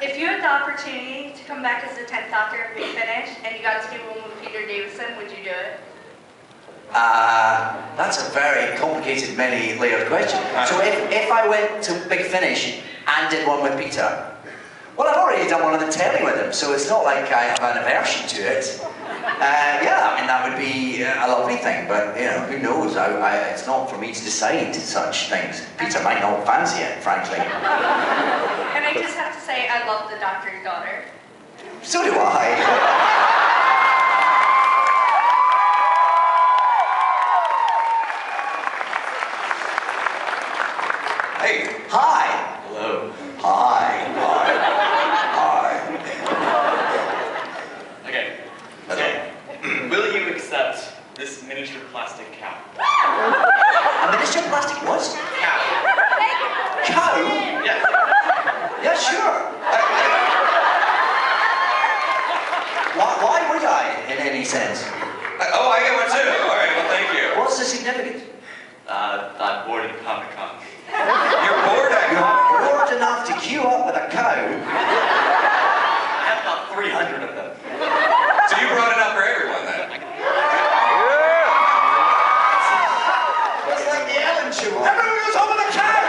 If you had the opportunity to come back as the 10th Doctor in Big Finish, and you got to do one with Peter Davison, would you do it? That's a very complicated, many-layered question. So if I went to Big Finish and did one with Peter, well, I've already done one on the telly with him, so it's not like I have an aversion to it. Yeah, I mean, that would be a lovely thing, but, you know, who knows? It's not for me to decide such things. Peter might not fancy it, frankly. And I just have to say, I love the Doctor's daughter. So do I. Hey. Hi. Hello. Hi. Hi. Okay. Okay. Will you accept this miniature plastic cow? A miniature plastic what? Cow. Cow? Yeah. Yeah, sure. Why would I, in any sense? Oh, I get one too. All right, well, thank you. What's the significance? I'm bored at Comic-Con. You're bored at Comic-Con? Bored enough to queue up with a cow? I have about 300 of them. So you brought it up for everyone then? It's like the Ellen Show. Everyone goes home with a cow!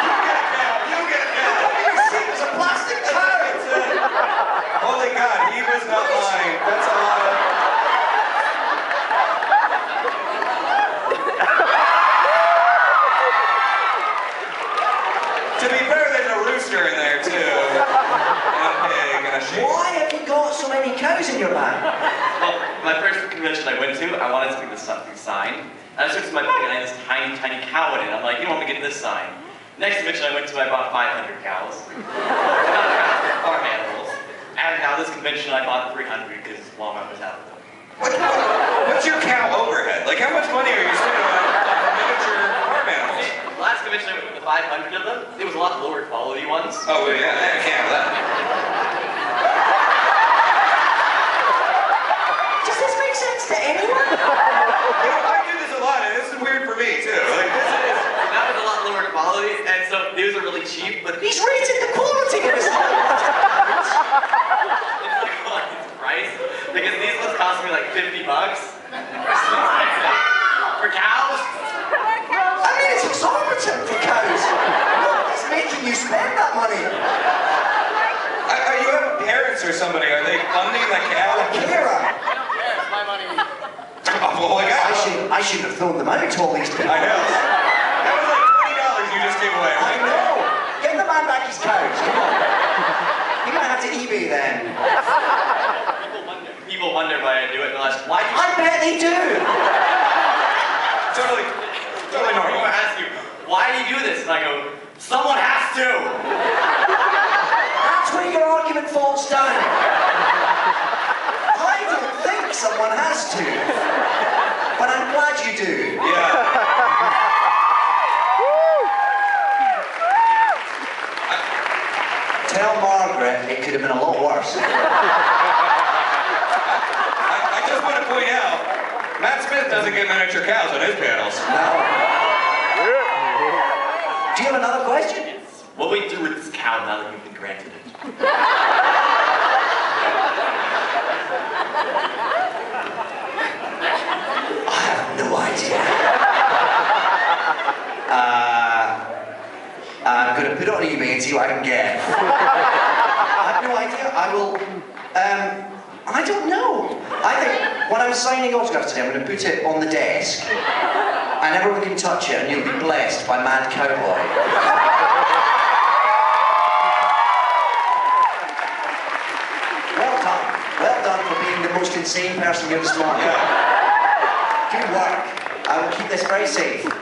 You get a cow. Look at your seat, there's a plastic cow! Holy God, he was not lying. That's a lot of... To be fair, there's a rooster in there too. And a pig and a sheep. Why have you got so many cows in your bag? Well, my first convention I went to, I wanted to make this sign. And I took to my bag and I had this tiny, tiny cow in it. I'm like, you don't want me to get this sign. Next convention I went to, I bought 500 cows. I got farm animals. And now this convention I bought 300 because Walmart was out of them. What's your cow overhead? Like, how much money are you spending on miniature farm animals? Last convention I went with 500 of them. It was a lot lower quality ones. Oh, well, yeah, I can't have that. Does this make sense to anyone? You know, I do this a lot, and this is weird for me, too. Like, this is... That was a lot lower quality, and so these are really cheap, but... He's rated the quality of his It's like quality price, because these ones cost me like $50. For cows? I mean, it's exorbitant for cows. What is making you spend that money? Are you have parents or somebody? Are they funding the cow? Kira. It's my money. Oh, my God. I shouldn't have thrown them out to all these people. I know. That was like $20 you just gave away. I know. Give the man back his cows. Come on. You might have to eBay then. People wonder why I do it. They're like, why do you... I bet they do. Totally normal. People ask you, why do you do this? And I go, someone has to. That's where your argument falls down. I don't think someone has to. But I'm glad you do. Yeah. Tell Margaret it could have been a lot worse. I just want to point out, Matt Smith doesn't get miniature cows on his panels. No. Do you have another question? Yes. What will we do with this cow now that you've been granted it? I have no idea. I'm going to put it on eBay and see what I can get. I have no idea. I will... I don't know. I think when I'm signing autographs today, I'm going to put it on the desk, and everyone can touch it, and you'll be blessed by Mad Cowboy. Well done. Well done for being the most insane person here this morning. Good work. I will keep this very safe. I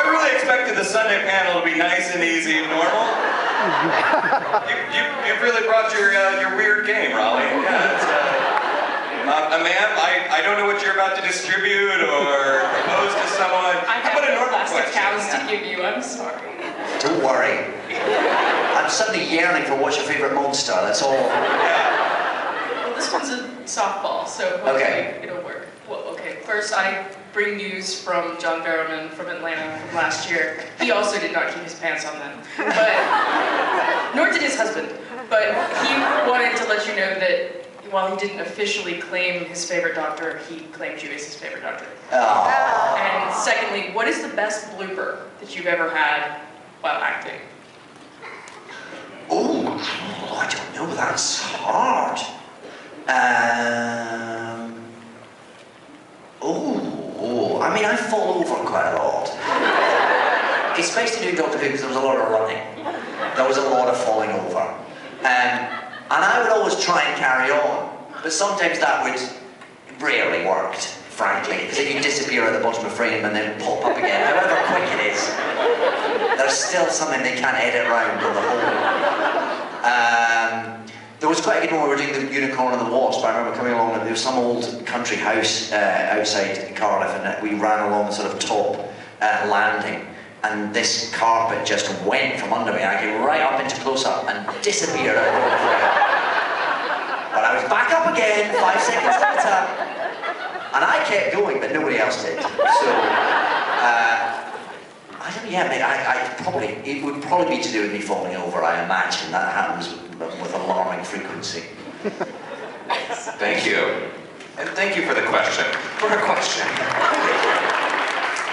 really expected the Sunday panel to be nice and easy and normal. You've really brought your weird game, Raleigh. Yeah, it's, ma'am, I don't know what you're about to distribute or propose to someone. I How about a have normal plastic question? cows to give you, I'm sorry. Don't worry. I'm suddenly yearning for what's your favourite monster, that's all. Yeah. Well, this one's a softball, so hopefully Okay. it'll work. Well, okay, first I bring news from John Barrowman from Atlanta from last year. He also did not keep his pants on then, but nor did his husband. But he wanted to let you know that while he didn't officially claim his favorite doctor, he claimed you as his favorite doctor. Oh. And secondly, what is the best blooper that you've ever had while acting? Oh, I don't know. That's hard. I mean, I fall over quite a lot. Especially doing Doctor Who because there was a lot of running. There was a lot of falling over. And I would always try and carry on, but sometimes that rarely worked, frankly, because if you disappear at the bottom of the frame and then pop up again, however quick it is, there's still something they can't edit around on the whole. There was quite a good one where we were doing the Unicorn and the Wasp. I remember coming along and there was some old country house outside Cardiff, and we ran along the sort of top landing, and this carpet just went from under me. I came right up into close-up and disappeared out of the frame. But I was back up again 5 seconds later, and I kept going, but nobody else did. So, I don't know, yeah, mate, it would probably be to do with me falling over, I imagine. That happens with alarming frequency. Thank you. And thank you for the question.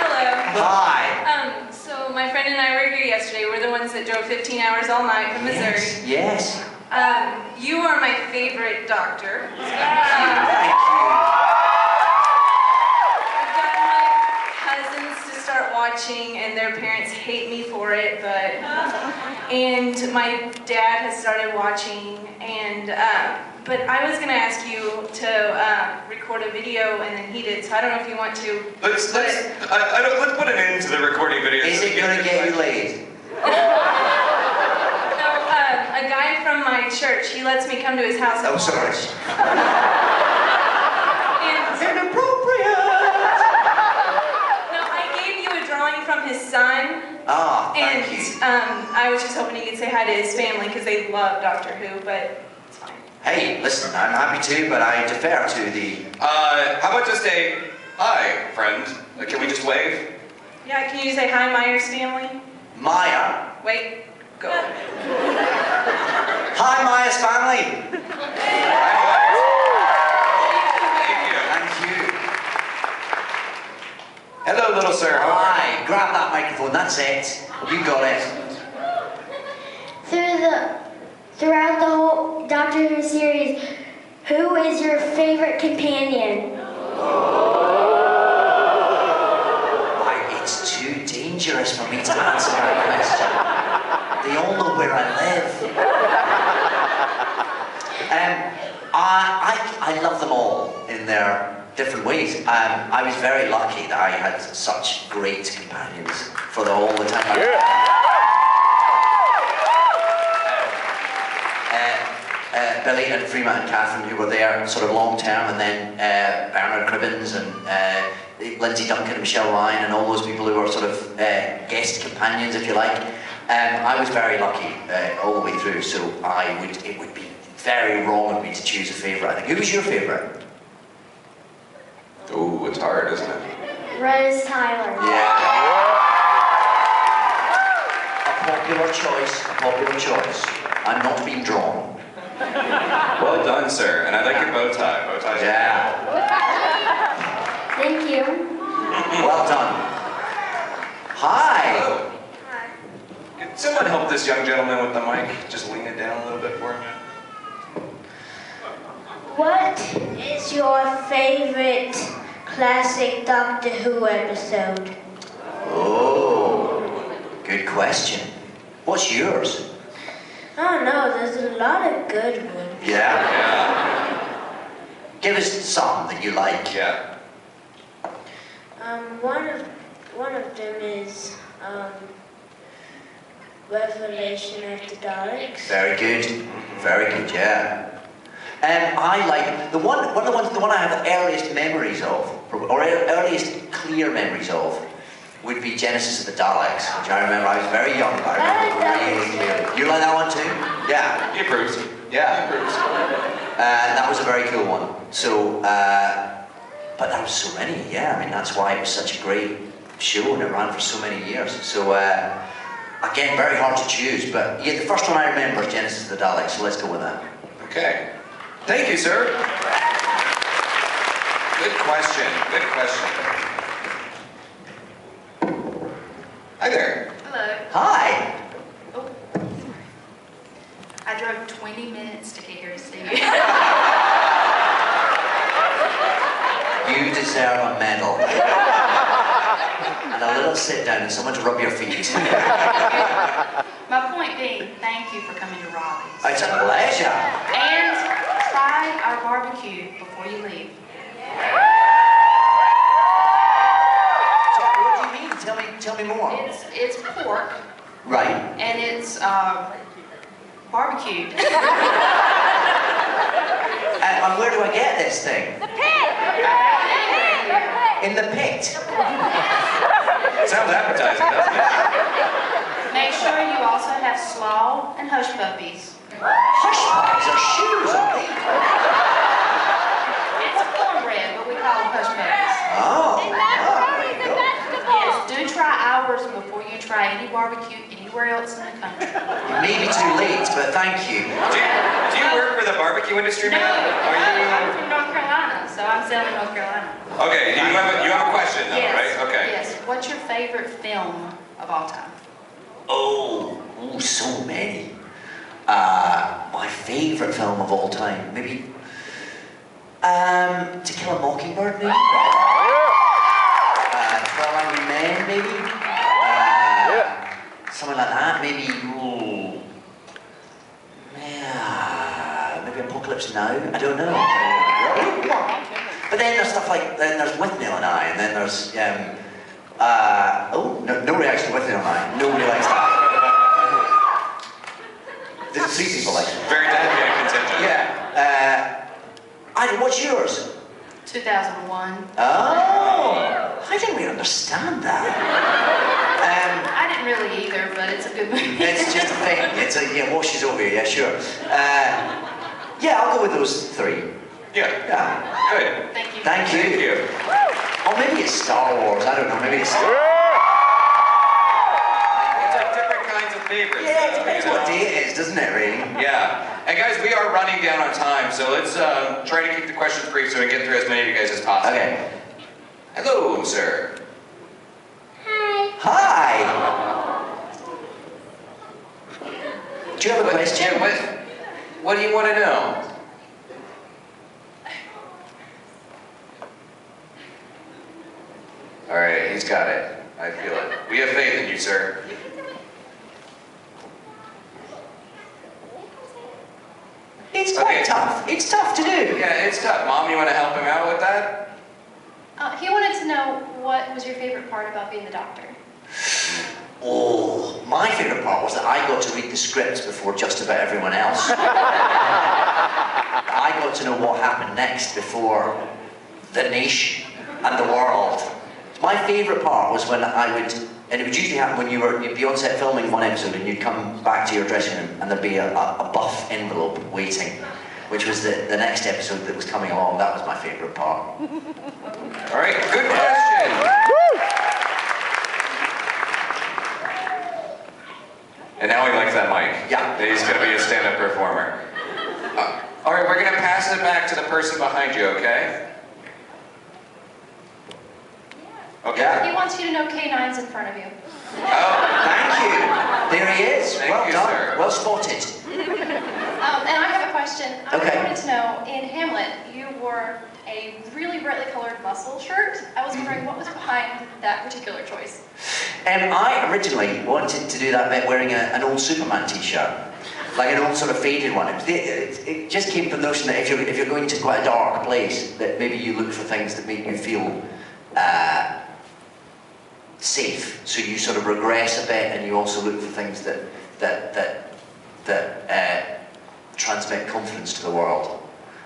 Hello. Hi. So my friend and I were here yesterday. We're the ones that drove 15 hours all night from Missouri. Yes. You are my favorite doctor. Thank you. I've gotten my cousins to start watching, and their parents hate me for it, and my dad has started watching, and but I was gonna ask you to record a video, and then he did. So I don't know if you want to. Let's put an end to the recording video. Is it gonna get you laid? No, a guy from my church, he lets me come to his house. Oh, sorry. Inappropriate. No, I gave you a drawing from his son. Ah, And thank you. I was just hoping you could say hi to his family because they love Doctor Who, but it's fine. Hey, listen, I'm happy to, but I defer to the... How about just a hi, friend? Can we just wave? Yeah, can you say hi, Myers family? Maya. Wait, go. Hi, Maya's family. Thank you. Thank you. Hello, little sir. How are you? Hi, grab that microphone, that's it. You got it. Throughout the whole Doctor Who series, who is your favorite companion? It's too dangerous for me to answer that question. They all know where I live. I love them all in their different ways. I was very lucky that I had such great companions for all the time. Billy and Freema and Catherine, who were there sort of long term, and then Bernard Cribbins and Lindsay Duncan and Michelle Ryan and all those people who were sort of guest companions, if you like. I was very lucky all the way through, so it would be very wrong of me to choose a favourite. I think. Who was your favourite? Ooh, it's hard, isn't it? Rose Tyler. Yeah. A popular choice. I'm not being drawn. Well done, sir. And I like your bow tie. Bow ties. Yeah. Thank you. Well done. Hi. Hello. Could someone help this young gentleman with the mic? Just lean it down a little bit for him. What is your favorite classic Doctor Who episode? Oh, good question. What's yours? I don't know, there's a lot of good ones. Yeah? Give us some that you like. Yeah. One of them is Revelation of the Daleks. Very good, yeah. I like the one I have the earliest memories of, or earliest clear memories of, would be Genesis of the Daleks, which I remember. I was very young, but I remember really clearly. You like that one too? Yeah. He approves. Yeah. He approves. That was a very cool one. So, but there was so many, yeah. I mean, that's why it was such a great show and it ran for so many years. So, again, very hard to choose, but yeah, the first one I remember is Genesis of the Daleks, so let's go with that. Okay. Thank you, sir. Good question. Good question. Hi there. Hello. Hi. Oh. I drove 20 minutes to get here to see you. You deserve a medal. And a little sit down and someone to rub your feet. My point being, thank you for coming to Raleigh. It's a pleasure. And try our barbecue before you leave. So, what do you mean? Tell me more. It's pork. Right. And it's barbecued. And where do I get this thing? The pig! In the pit. Sounds appetizing, doesn't it? Make sure you also have slaw and hush puppies. Hush puppies are shoes, aren't they? It's a cornbread, but we call them hush puppies. Oh. Yes, do try ours before you try any barbecue anywhere else in the country. Maybe too late, but thank you. Do you work for the barbecue industry, No, man? I'm from North Carolina, so I'm selling North Carolina. Okay, you have a question though, Yes, right? Okay. yes. What's your favorite film of all time? Oh, so many. My favourite film of all time, maybe To Kill a Mockingbird, maybe? 12 Angry Men, maybe? Something like that, maybe, maybe Apocalypse Now, I don't know. But then there's stuff like, then there's With Neil and I, and then there's, no reaction to With Neil and I, nobody likes that. There's 3 people like it. Very dedicated contingent. Yeah. What's yours? 2001. Oh, I didn't really understand that. I didn't really either, but it's a good movie. It's just a thing. Yeah, washes over you. Yeah, sure. Yeah, I'll go with those 3. Yeah. Good. Thank you. Thank you. Thank you. Or maybe it's Star Wars. I don't know. Maybe it's. It's like different kinds of favorites. Yeah, it depends what day it is, doesn't it? Really. Yeah. And guys, we are running down on time, so let's try to keep the questions brief so we can get through as many of you guys as possible. Okay. Hello, sir. Hi. Do you have a question? What do you want to know? All right, he's got it. I feel it. We have faith in you, sir. It's quite tough. It's tough to do. Yeah, it's tough. Mom, you want to help him out with that? He wanted to know what was your favorite part about being the doctor. Oh, my favourite part was that I got to read the scripts before just about everyone else. I got to know what happened next before the nation and the world. My favourite part was when I would, and it would usually happen when you'd be on set filming one episode and you'd come back to your dressing room and there'd be a buff envelope waiting, which was the next episode that was coming along. That was my favourite part. All right, good question. And now he likes that mic. Yeah. He's going to be a stand-up performer. All right, we're going to pass it back to the person behind you, okay? Okay. He wants you to know K9's in front of you. Oh, Thank you. There he is. Thank Well you, done. sir. Well spotted. And I have a question. Okay. I wanted to know, in Hamlet, you wore a really brightly colored muscle shirt. I was wondering what was behind that particular choice. I originally wanted to do that bit wearing an old Superman t-shirt. Like an old sort of faded one. It just came from the notion that if you're going to quite a dark place, that maybe you look for things that make you feel safe. So you sort of regress a bit, and you also look for things that transmit confidence to the world.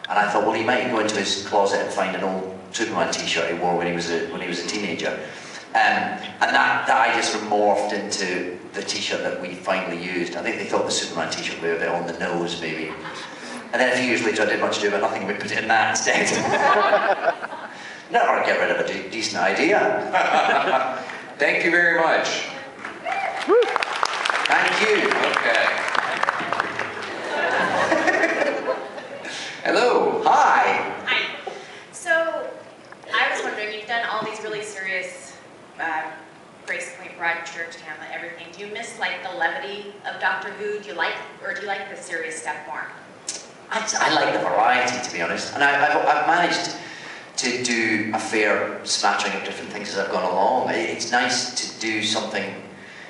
And I thought, well, he might go into his closet and find an old Superman t-shirt he wore when he was a teenager. And that I just sort of morphed into the t-shirt that we finally used. I think they thought the Superman t-shirt was a bit on the nose, maybe. And then a few years later, I did Much Ado About Nothing, and we put it in that instead. Never get rid of a decent idea. Thank you very much. Thank you. Okay. Hello. Hi. Hi. So, I was wondering, you've done all these really serious Grace Point, Bride Church, Hamlet, everything. Do you miss like the levity of Doctor Who? Do you like the serious stuff more? I like the variety, to be honest, and I've managed to do a fair smattering of different things as I've gone along. It's nice to do something,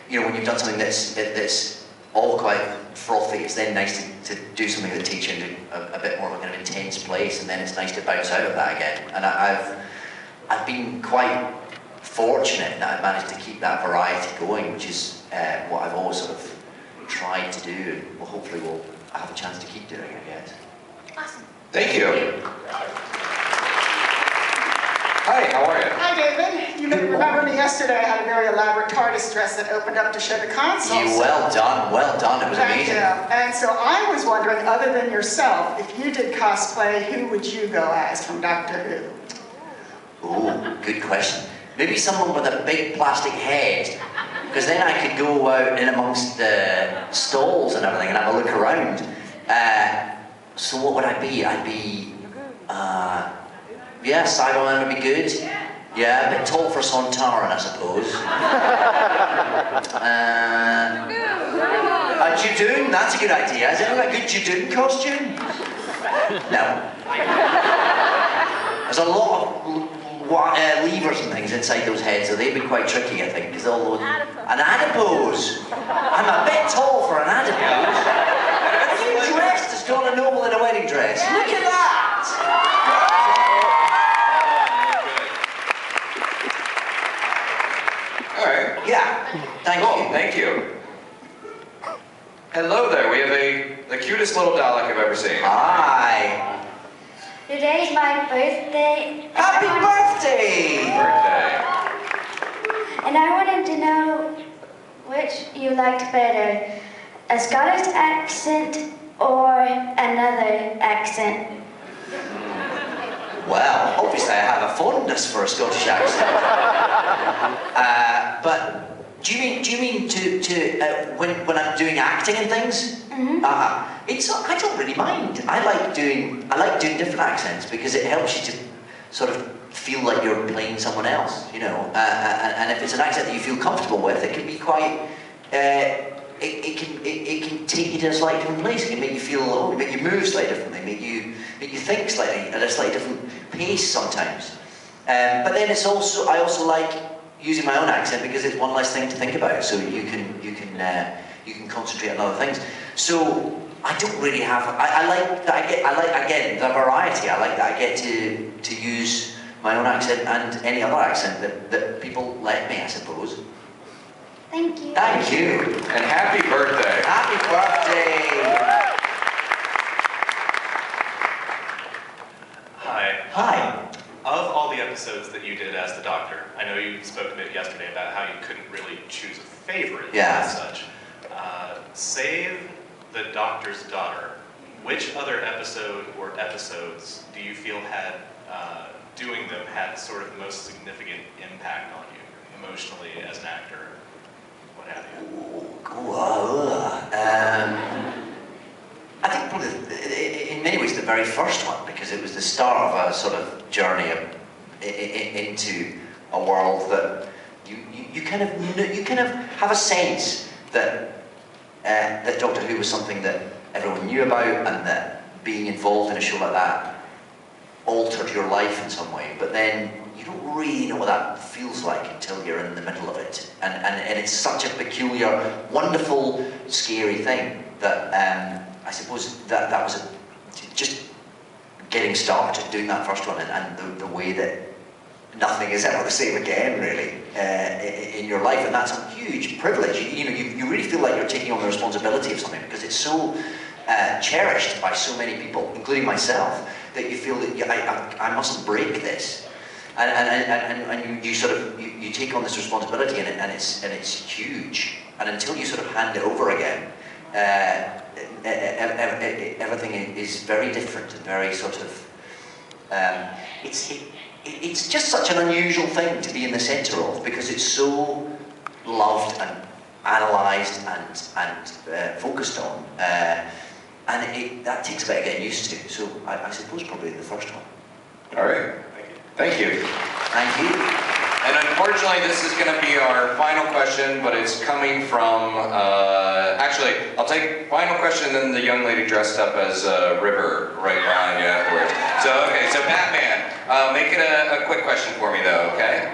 you know, when you've done something that's all quite frothy, it's then nice to do something that takes you into a bit more of a kind of intense place, and then it's nice to bounce out of that again. And I've been quite fortunate that I've managed to keep that variety going, which is what I've always sort of tried to do, and well, hopefully we'll have a chance to keep doing, I guess. Awesome. Thank you. Hi, how are you? Hi, David. You may remember me yesterday. I had a very elaborate TARDIS dress that opened up to show the console. Well done, well done. It was Thank amazing. you. And so I was wondering, other than yourself, if you did cosplay, who would you go as from Doctor Who? Oh, good question. Maybe someone with a big plastic head, because then I could go out in amongst the stalls and everything and have a look around. So what would I be? I'd be, yeah, Cyberman would be good. Yeah, a bit tall for Sontaran, I suppose. A Judoon, that's a good idea. Is anyone a good Judoon costume? No. There's a lot of levers and things inside those heads, so they'd be quite tricky, I think. Because all those... An adipose! I'm a bit tall for an adipose. Are you dressed as John a Noble in a wedding dress? Look at that! All right. Yeah, thank you. Thank you. Hello there. We have the cutest little Dalek I've ever seen. Hi. Today's my birthday. Happy birthday! And I wanted to know which you liked better, a Scottish accent or another accent. Well, obviously I have a fondness for a Scottish accent. But do you mean when I'm doing acting and things? Mm-hmm. I don't really mind. I like doing different accents because it helps you to sort of feel like you're playing someone else, you know. And if it's an accent that you feel comfortable with, it can be quite. It can take you to a slightly different place. It can make you feel, make you move slightly differently, make you think slightly at a slightly different pace sometimes. But then I also like using my own accent because it's one less thing to think about. So you can concentrate on other things. So I don't really have. I like that. I like again the variety. I like that I get to use my own accent and any other accent that people let me, I suppose. Thank you. Thank you. And happy birthday. Happy birthday. Hi. Hi. Of all the episodes that you did as the Doctor, I know you spoke a bit yesterday about how you couldn't really choose a favorite as such. Save the Doctor's Daughter. Which other episode or episodes do you feel had, doing them had sort of the most significant impact on you, emotionally as an actor? What have you? I think probably, in many ways, the very first one, because it was the start of a sort of journey into a world that you kind of have a sense that that Doctor Who was something that everyone knew about, and that being involved in a show like that altered your life in some way. But then you don't really know what that feels like until you're in the middle of it, and it's such a peculiar, wonderful, scary thing that I suppose that was just getting started doing that first one, and the way that nothing is ever the same again, really, in your life, and that's a huge privilege. You really feel like you're taking on the responsibility of something because it's so cherished by so many people, including myself, that you feel that I mustn't break this, and you sort of you take on this responsibility, and it's huge, and until you sort of hand it over again, everything is very different and very sort of it's just such an unusual thing to be in the centre of, because it's so loved and analysed and focused on. And that takes a bit of getting used to. So I suppose probably the first one. All right. Thank you. Thank you. And unfortunately, this is going to be our final question, but it's coming from, actually, I'll take final question and then the young lady dressed up as River right behind you afterwards. So, okay, so Batman, make it a quick question for me though, okay?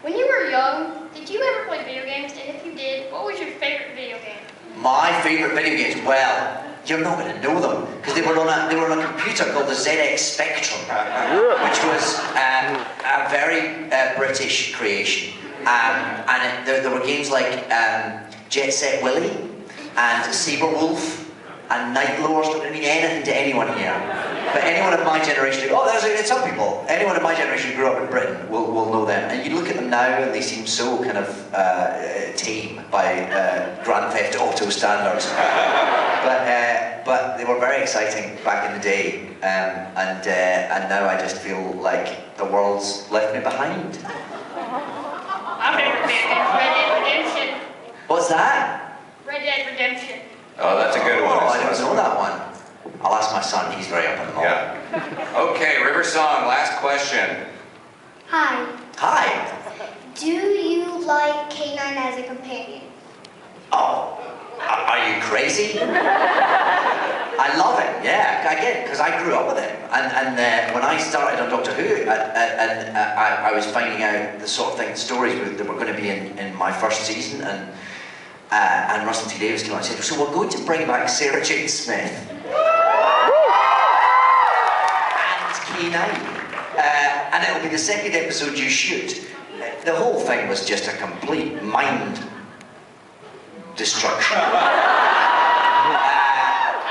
When you were young, did you ever play video games? And if you did, what was your favorite video game? My favourite video games, well, you're not going to know them, because they were on a computer called the ZX Spectrum, which was a very British creation. And there were games like Jet Set Willy and Saberwolf and Night Lords. Don't mean anything to anyone here, but anyone of my generation, some people, anyone of my generation who grew up in Britain will know them. And you look at them now and they seem so kind of tame by Grand Theft Auto standards. But they were very exciting back in the day, and now I just feel like the world's left me behind. My favorite game is Red Dead Redemption. What's that? Red Dead Redemption. Oh, that's a good one. Oh, I didn't know that one. I'll ask my son, he's very up on the ball. Yeah. Okay, River Song, last question. Hi. Hi. Do you like K9 as a companion? Oh, are you crazy? I love him, yeah, again, because I grew up with him. And when I started on Doctor Who, I was finding out the sort of stories that were going to be in my first season, and Russell T Davies came out and said, so we're going to bring back Sarah Jane Smith and K9, and it'll be the second episode you shoot. The whole thing was just a complete mind destruction.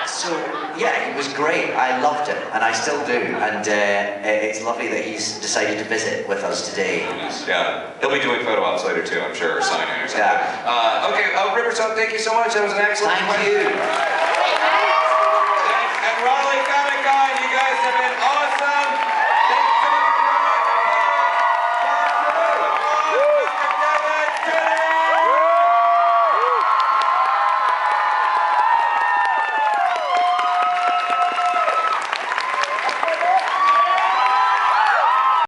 So yeah, it was great. I loved it, and I still do. And it's lovely that he's decided to visit with us today. Yeah, he'll be doing photo ops later too, I'm sure, or signing or something. Yeah. Okay, River Song, thank you so much. That was an excellent question. Thank you.